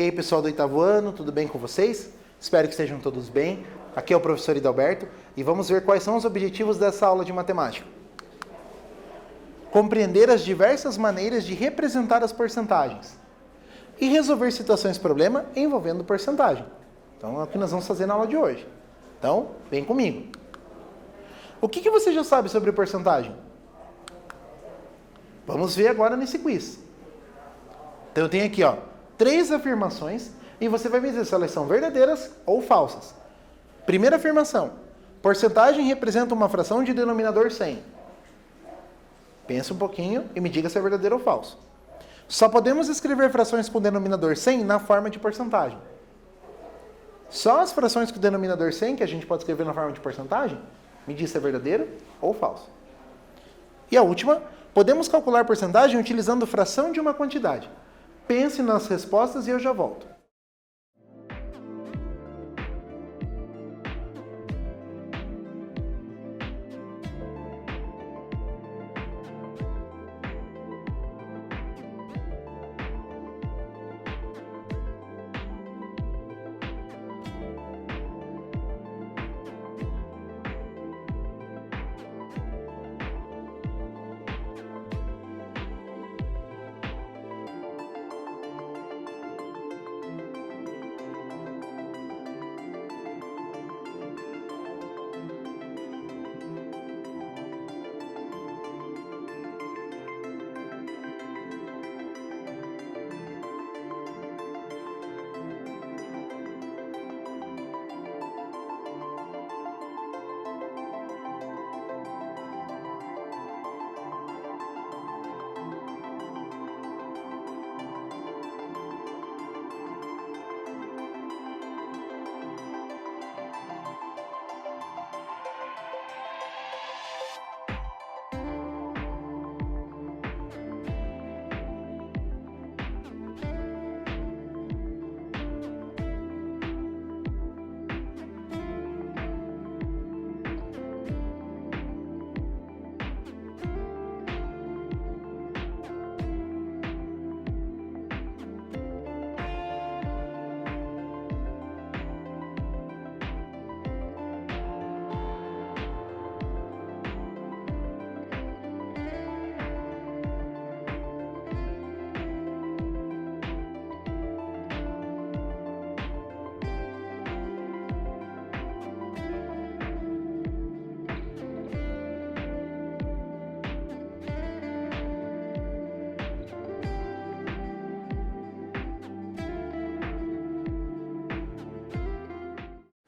E aí, pessoal do oitavo ano, tudo bem com vocês? Espero que estejam todos bem. Aqui é o professor Hidalberto e vamos ver quais são os objetivos dessa aula de matemática. Compreender as diversas maneiras de representar as porcentagens e resolver situações-problema envolvendo porcentagem. Então, é o que nós vamos fazer na aula de hoje. Então, vem comigo. O que você já sabe sobre porcentagem? Vamos ver agora nesse quiz. Então, eu tenho aqui, 3 afirmações e você vai me dizer se elas são verdadeiras ou falsas. Primeira afirmação. Porcentagem representa uma fração de denominador 100. Pense um pouquinho e me diga se é verdadeiro ou falso. Só podemos escrever frações com denominador 100 na forma de porcentagem. Só as frações com denominador 100 que a gente pode escrever na forma de porcentagem, me diz se é verdadeiro ou falso. E a última, podemos calcular porcentagem utilizando fração de uma quantidade. Pense nas respostas e eu já volto.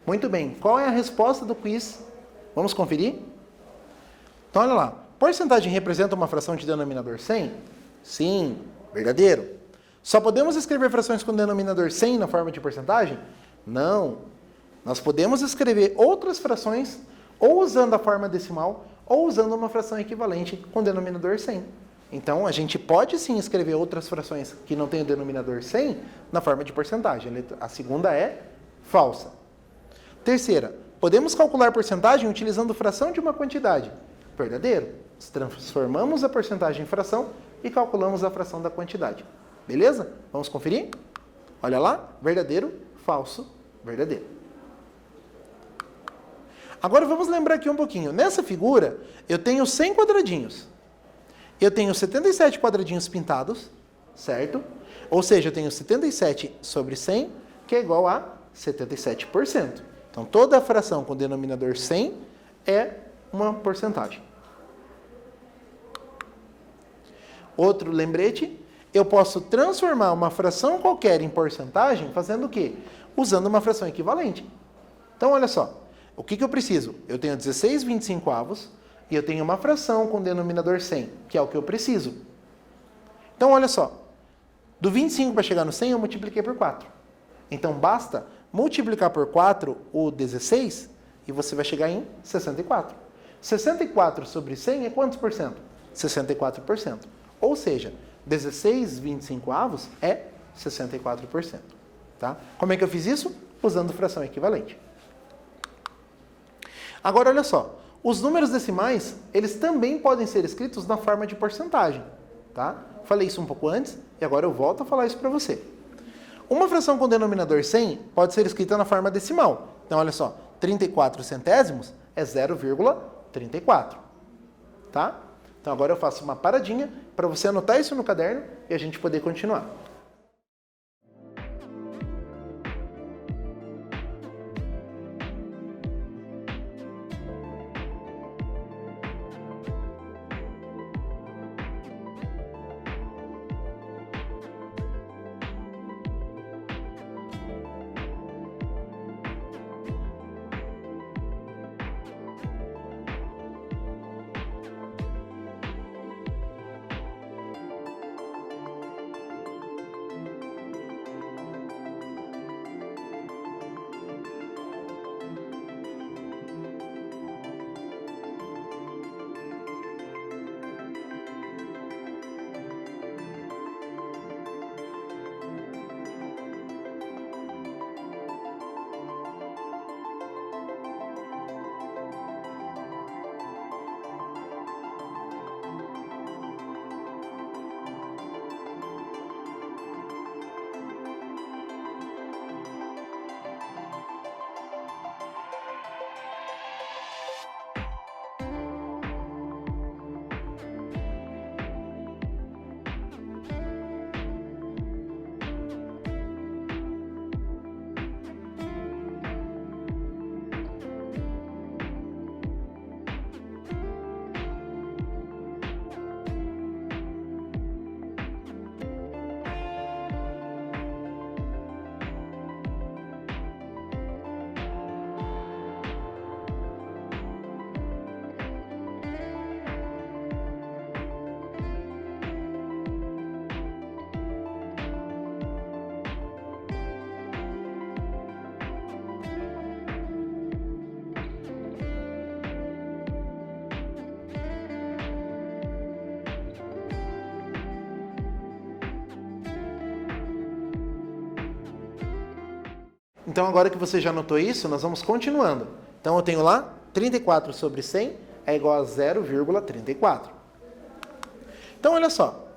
Muito bem, qual é a resposta do quiz? Vamos conferir? Então, olha lá. Porcentagem representa uma fração de denominador 100? Sim, verdadeiro. Só podemos escrever frações com denominador 100 na forma de porcentagem? Não. Nós podemos escrever outras frações ou usando a forma decimal ou usando uma fração equivalente com denominador 100. Então, a gente pode sim escrever outras frações que não têm o denominador 100 na forma de porcentagem. A segunda é falsa. Terceira, podemos calcular porcentagem utilizando fração de uma quantidade. Verdadeiro. Transformamos a porcentagem em fração e calculamos a fração da quantidade. Beleza? Vamos conferir? Olha lá, verdadeiro, falso, verdadeiro. Agora vamos lembrar aqui um pouquinho. Nessa figura, eu tenho 100 quadradinhos. Eu tenho 77 quadradinhos pintados, certo? Ou seja, eu tenho 77 sobre 100, que é igual a 77%. Então, toda a fração com denominador 100 é uma porcentagem. Outro lembrete, eu posso transformar uma fração qualquer em porcentagem fazendo o quê? Usando uma fração equivalente. Então, olha só, o que eu preciso? Eu tenho 16/25 e eu tenho uma fração com denominador 100, que é o que eu preciso. Então, olha só, do 25 para chegar no 100 eu multipliquei por 4. Então, basta multiplicar por 4 o 16 e você vai chegar em 64. 64 sobre 100 é quantos por cento? 64%. Ou seja, 16/25 é 64%. Tá? Como é que eu fiz isso? Usando fração equivalente. Agora, olha só. Os números decimais, eles também podem ser escritos na forma de porcentagem. Tá? Falei isso um pouco antes e agora eu volto a falar isso para você. Uma fração com denominador 100 pode ser escrita na forma decimal. Então, olha só, 34 centésimos é 0,34. Tá? Então, agora eu faço uma paradinha para você anotar isso no caderno e a gente poder continuar. Então, agora que você já anotou isso, nós vamos continuando. Então, eu tenho lá 34 sobre 100 é igual a 0,34. Então, olha só.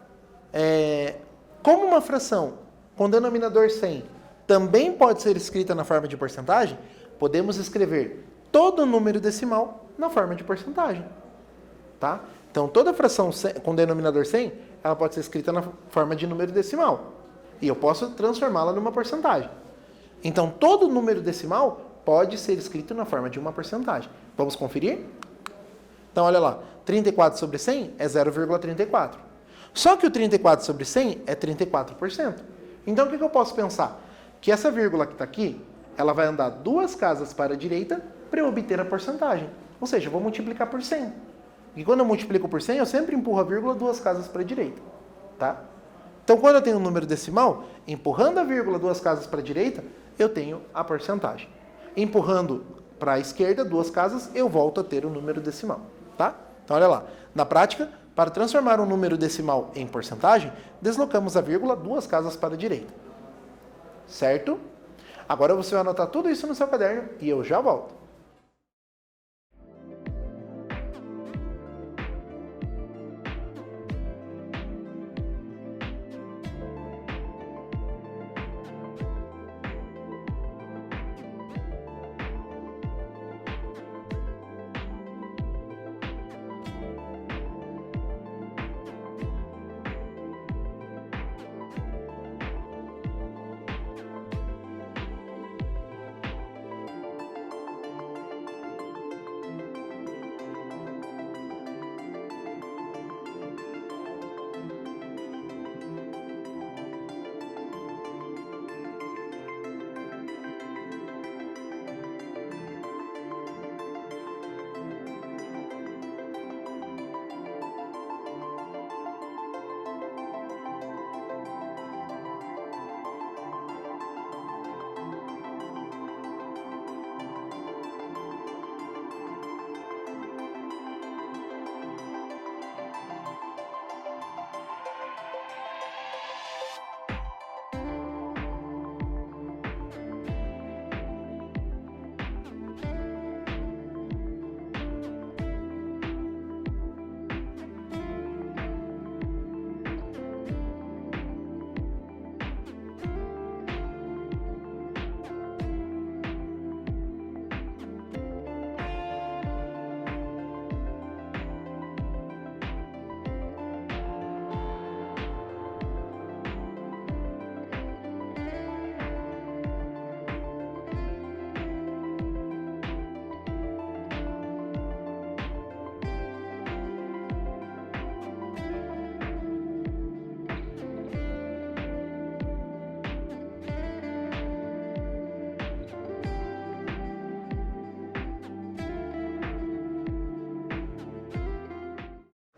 Como uma fração com denominador 100 também pode ser escrita na forma de porcentagem, podemos escrever todo número decimal na forma de porcentagem. Tá? Então, toda fração com denominador 100, ela pode ser escrita na forma de número decimal. E eu posso transformá-la numa porcentagem. Então, todo número decimal pode ser escrito na forma de uma porcentagem. Vamos conferir? Então, olha lá. 34 sobre 100 é 0,34. Só que o 34 sobre 100 é 34%. Então, o que eu posso pensar? Que essa vírgula que está aqui, ela vai andar 2 casas para a direita para eu obter a porcentagem. Ou seja, eu vou multiplicar por 100. E quando eu multiplico por 100, eu sempre empurro a vírgula 2 casas para a direita. Tá? Então, quando eu tenho um número decimal, empurrando a vírgula 2 casas para a direita, eu tenho a porcentagem. Empurrando para a esquerda 2 casas, eu volto a ter o número decimal. Tá? Então, olha lá. Na prática, para transformar um número decimal em porcentagem, deslocamos a vírgula 2 casas para a direita. Certo? Agora você vai anotar tudo isso no seu caderno e eu já volto.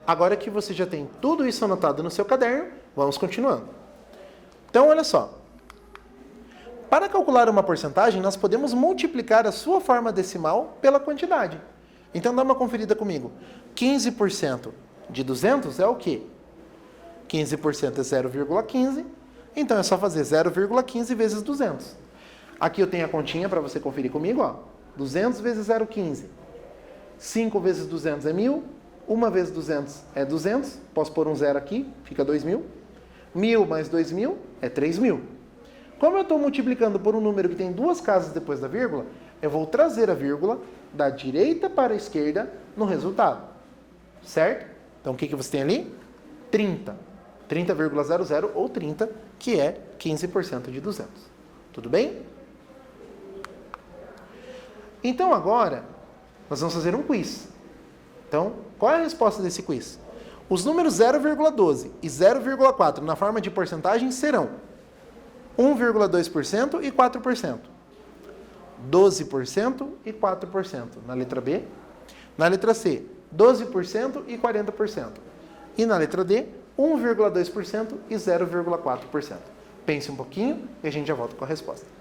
Agora que você já tem tudo isso anotado no seu caderno, vamos continuando. Então, olha só. Para calcular uma porcentagem, nós podemos multiplicar a sua forma decimal pela quantidade. Então, dá uma conferida comigo. 15% de 200 é o quê? 15% é 0,15. Então, é só fazer 0,15 vezes 200. Aqui eu tenho a continha para você conferir comigo. Ó. 200 vezes 0,15. 5 vezes 200 é 1.000. 1 vezes 200 é 200. Posso pôr um zero aqui, fica 2.000. 1.000 mais 2.000 é 3.000. Como eu estou multiplicando por um número que tem duas casas depois da vírgula, eu vou trazer a vírgula da direita para a esquerda no resultado. Certo? Então, o que você tem ali? 30. 30,00 ou 30, que é 15% de 200. Tudo bem? Então, agora, nós vamos fazer um quiz. Então, qual é a resposta desse quiz? Os números 0,12 e 0,4 na forma de porcentagem serão 1,2% e 4%. 12% e 4% na letra B. Na letra C, 12% e 40%. E na letra D, 1,2% e 0,4%. Pense um pouquinho e a gente já volta com a resposta.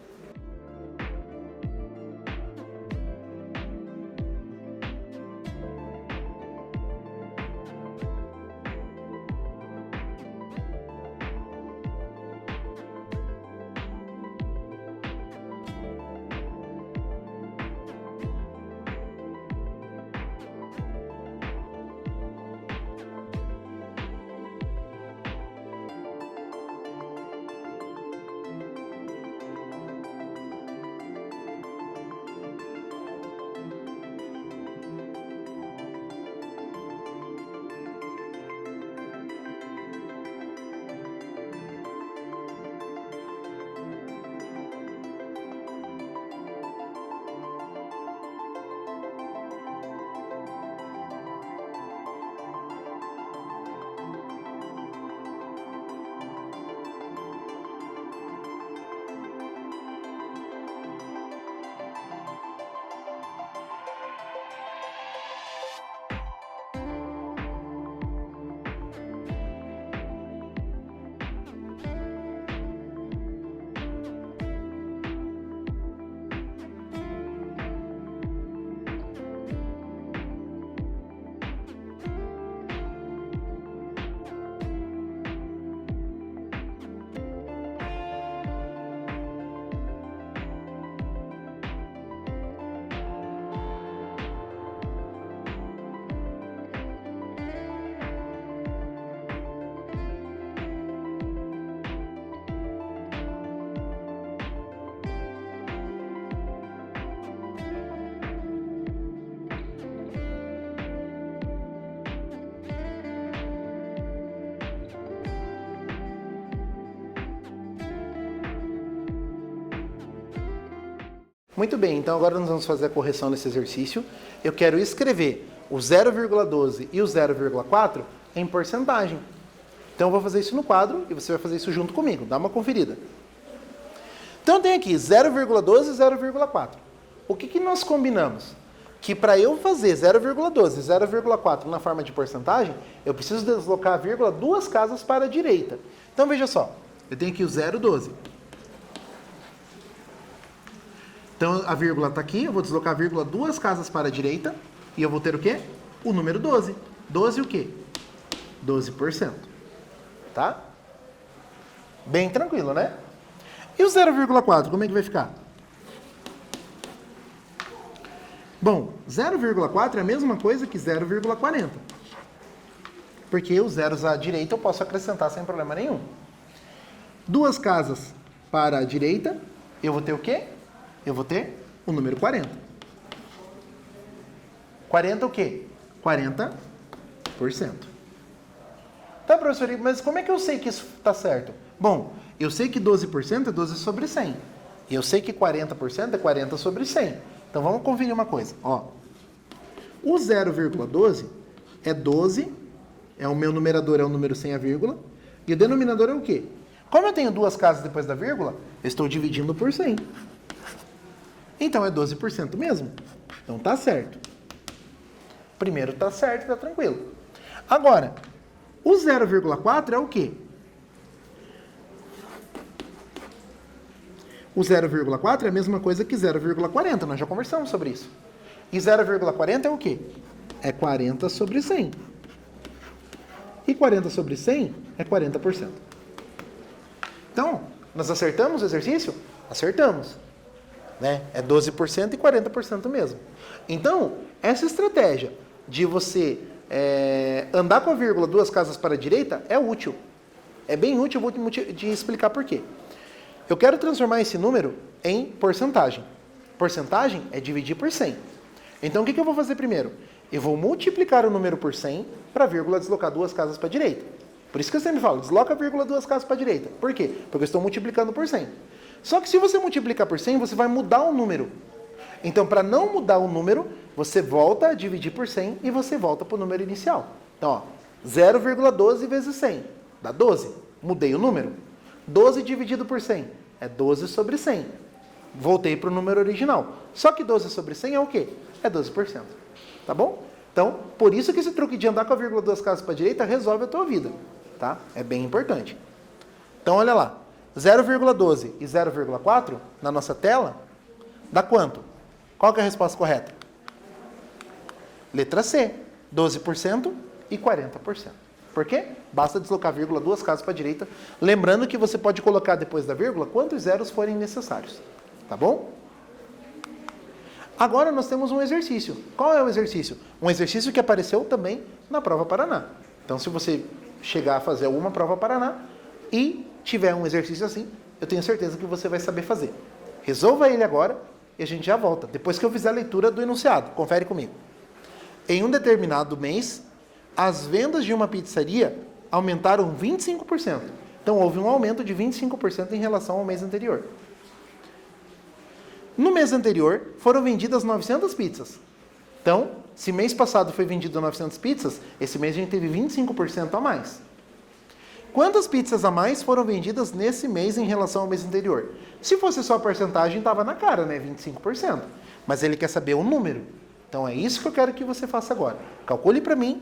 Muito bem, então agora nós vamos fazer a correção desse exercício. Eu quero escrever o 0,12 e o 0,4 em porcentagem. Então eu vou fazer isso no quadro e você vai fazer isso junto comigo. Dá uma conferida. Então tem aqui 0,12 e 0,4. O que nós combinamos? Que para eu fazer 0,12 e 0,4 na forma de porcentagem, eu preciso deslocar a vírgula duas casas para a direita. Então veja só, eu tenho aqui o 0,12. Então, a vírgula está aqui, eu vou deslocar a vírgula duas casas para a direita, e eu vou ter o quê? O número 12. 12 o quê? 12%. Tá? Bem tranquilo, né? E o 0,4, como é que vai ficar? Bom, 0,4 é a mesma coisa que 0,40. Porque os zeros à direita eu posso acrescentar sem problema nenhum. Duas casas para a direita, eu vou ter o quê? Eu vou ter o número 40. 40 o quê? 40%. Tá, professor, mas como é que eu sei que isso está certo? Bom, eu sei que 12% é 12 sobre 100. E eu sei que 40% é 40 sobre 100. Então vamos conferir uma coisa. Ó, o 0,12 é 12, o meu numerador é o número sem a vírgula, e o denominador é o quê? Como eu tenho duas casas depois da vírgula, eu estou dividindo por 100. Então é 12% mesmo. Então tá certo. Primeiro tá certo, tá tranquilo. Agora, o 0,4 é o quê? O 0,4 é a mesma coisa que 0,40, nós já conversamos sobre isso. E 0,40 é o quê? É 40 sobre 100. E 40 sobre 100 é 40%. Então, nós acertamos o exercício? Acertamos. Né? É 12% e 40% mesmo. Então, essa estratégia de você andar com a vírgula 2 casas para a direita é útil. É bem útil, eu vou te explicar por quê. Eu quero transformar esse número em porcentagem. Porcentagem é dividir por 100. Então, o que eu vou fazer primeiro? Eu vou multiplicar o número por 100 para a vírgula deslocar 2 casas para a direita. Por isso que eu sempre falo, desloca a vírgula 2 casas para a direita. Por quê? Porque eu estou multiplicando por 100. Só que se você multiplicar por 100, você vai mudar o número. Então, para não mudar o número, você volta a dividir por 100 e você volta para o número inicial. Então, 0,12 vezes 100 dá 12. Mudei o número. 12 dividido por 100 é 12 sobre 100. Voltei para o número original. Só que 12 sobre 100 é o quê? É 12%. Tá bom? Então, por isso que esse truque de andar com a vírgula 2 casas para a direita resolve a tua vida. Tá? É bem importante. Então, olha lá. 0,12 e 0,4 na nossa tela dá quanto? Qual que é a resposta correta? Letra C. 12% e 40%. Por quê? Basta deslocar a vírgula 2 casas para a direita. Lembrando que você pode colocar depois da vírgula quantos zeros forem necessários. Tá bom? Agora nós temos um exercício. Qual é o exercício? Um exercício que apareceu também na prova Paraná. Então, se você chegar a fazer alguma prova Paraná e tiver um exercício assim, eu tenho certeza que você vai saber fazer. Resolva ele agora e a gente já volta. Depois que eu fizer a leitura do enunciado. Confere comigo. Em um determinado mês, as vendas de uma pizzaria aumentaram 25%. Então, houve um aumento de 25% em relação ao mês anterior. No mês anterior, foram vendidas 900 pizzas. Então, se mês passado foi vendido 900 pizzas, esse mês a gente teve 25% a mais. Quantas pizzas a mais foram vendidas nesse mês em relação ao mês anterior? Se fosse só a porcentagem, estava na cara, né? 25%. Mas ele quer saber o número. Então, é isso que eu quero que você faça agora. Calcule para mim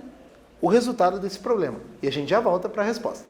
o resultado desse problema. E a gente já volta para a resposta.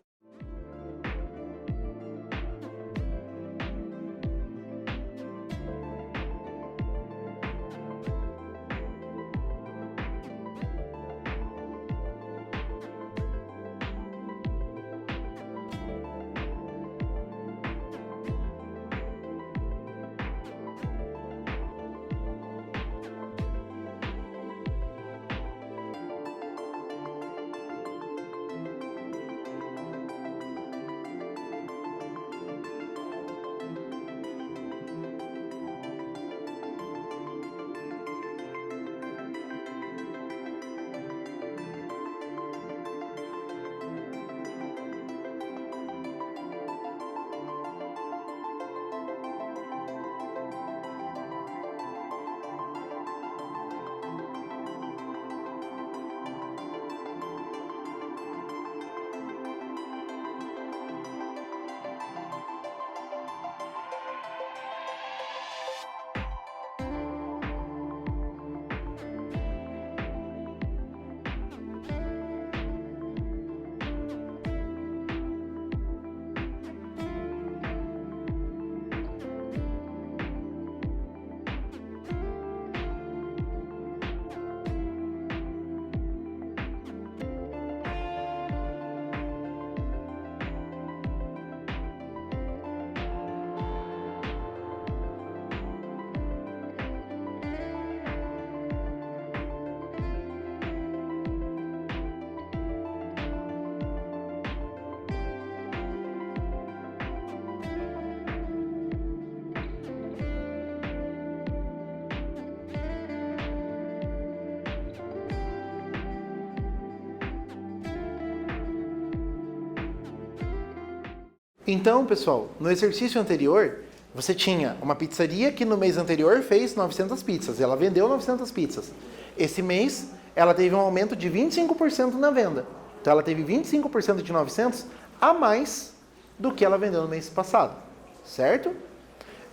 Então, pessoal, no exercício anterior, você tinha uma pizzaria que no mês anterior fez 900 pizzas. Ela vendeu 900 pizzas. Esse mês, ela teve um aumento de 25% na venda. Então, ela teve 25% de 900 a mais do que ela vendeu no mês passado. Certo?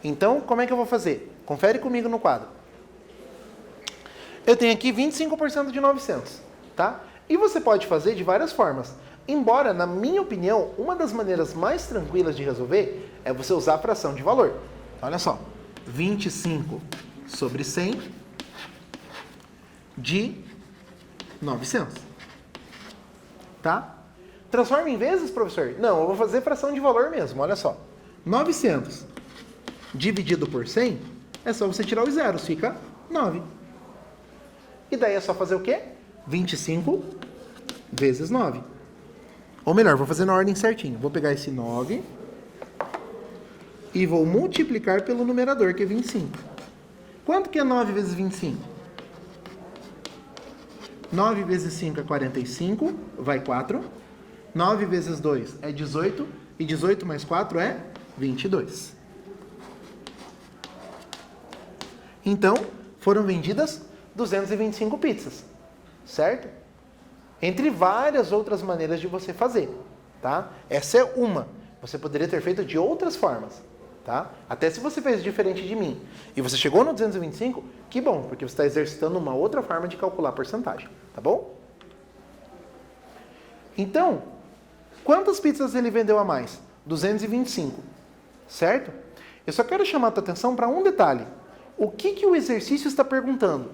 Então, como é que eu vou fazer? Confere comigo no quadro. Eu tenho aqui 25% de 900, tá? E você pode fazer de várias formas. Embora, na minha opinião, uma das maneiras mais tranquilas de resolver é você usar a fração de valor. Olha só, 25 sobre 100 de 900. Tá? Transforma em vezes, professor? Não, eu vou fazer fração de valor mesmo, olha só. 900 dividido por 100, é só você tirar os zeros, fica 9. E daí é só fazer o quê? 25 vezes 9. Ou melhor, vou fazer na ordem certinho. Vou pegar esse 9 e vou multiplicar pelo numerador, que é 25. Quanto que é 9 vezes 25? 9 vezes 5 é 45, vai 4. 9 vezes 2 é 18, e 18 mais 4 é 22. Então, foram vendidas 225 pizzas, certo? Entre várias outras maneiras de você fazer, tá? Essa é uma. Você poderia ter feito de outras formas, tá? Até se você fez diferente de mim e você chegou no 225, que bom, porque você está exercitando uma outra forma de calcular a porcentagem, tá bom? Então, quantas pizzas ele vendeu a mais? 225, certo? Eu só quero chamar a tua atenção para um detalhe. O que o exercício está perguntando?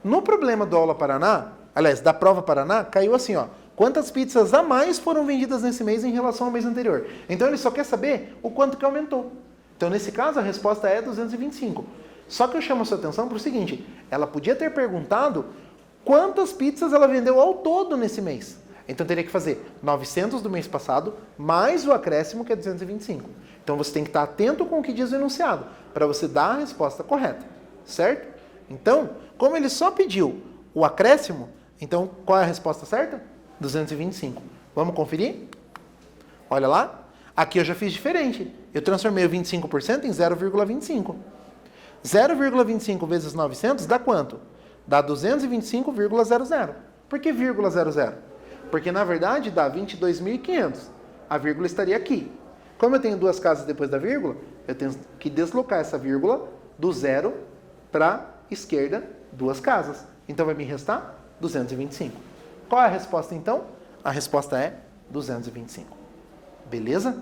No problema do Aula Paraná, aliás, da Prova Paraná, caiu assim, ó. Quantas pizzas a mais foram vendidas nesse mês em relação ao mês anterior? Então ele só quer saber o quanto que aumentou. Então nesse caso a resposta é 225. Só que eu chamo a sua atenção para o seguinte, ela podia ter perguntado quantas pizzas ela vendeu ao todo nesse mês. Então teria que fazer 900 do mês passado, mais o acréscimo que é 225. Então você tem que estar atento com o que diz o enunciado, para você dar a resposta correta, certo? Então, como ele só pediu o acréscimo, então qual é a resposta certa? 225. Vamos conferir? Olha lá. Aqui eu já fiz diferente. Eu transformei o 25% em 0,25. 0,25 vezes 900 dá quanto? Dá 225,00. Por que vírgula 00? Porque na verdade dá 22.500. A vírgula estaria aqui. Como eu tenho duas casas depois da vírgula, eu tenho que deslocar essa vírgula do zero para a esquerda duas casas. Então vai me restar 225. Qual é a resposta então? A resposta é 225. Beleza?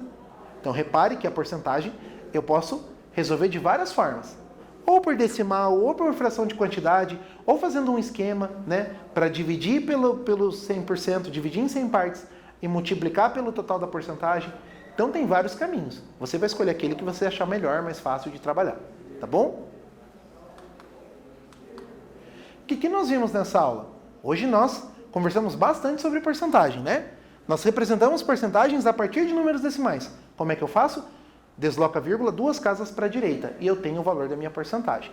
Então repare que a porcentagem eu posso resolver de várias formas. Ou por decimal, ou por fração de quantidade, ou fazendo um esquema, né, para dividir pelo 100%, dividir em 100 partes e multiplicar pelo total da porcentagem. Então tem vários caminhos. Você vai escolher aquele que você achar melhor, mais fácil de trabalhar. Tá bom? O que nós vimos nessa aula? Hoje nós conversamos bastante sobre porcentagem, né? Nós representamos porcentagens a partir de números decimais. Como é que eu faço? Desloco a vírgula duas casas para a direita e eu tenho o valor da minha porcentagem.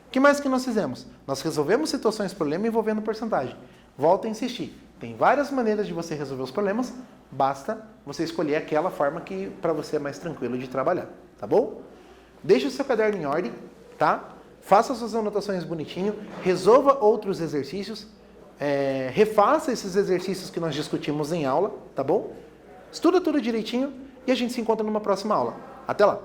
O que mais que nós fizemos? Nós resolvemos situações problema envolvendo porcentagem. Volto a insistir. Tem várias maneiras de você resolver os problemas, basta você escolher aquela forma que para você é mais tranquilo de trabalhar, tá bom? Deixe o seu caderno em ordem, tá? Faça suas anotações bonitinho, resolva outros exercícios, refaça esses exercícios que nós discutimos em aula, tá bom? Estuda tudo direitinho e a gente se encontra numa próxima aula. Até lá!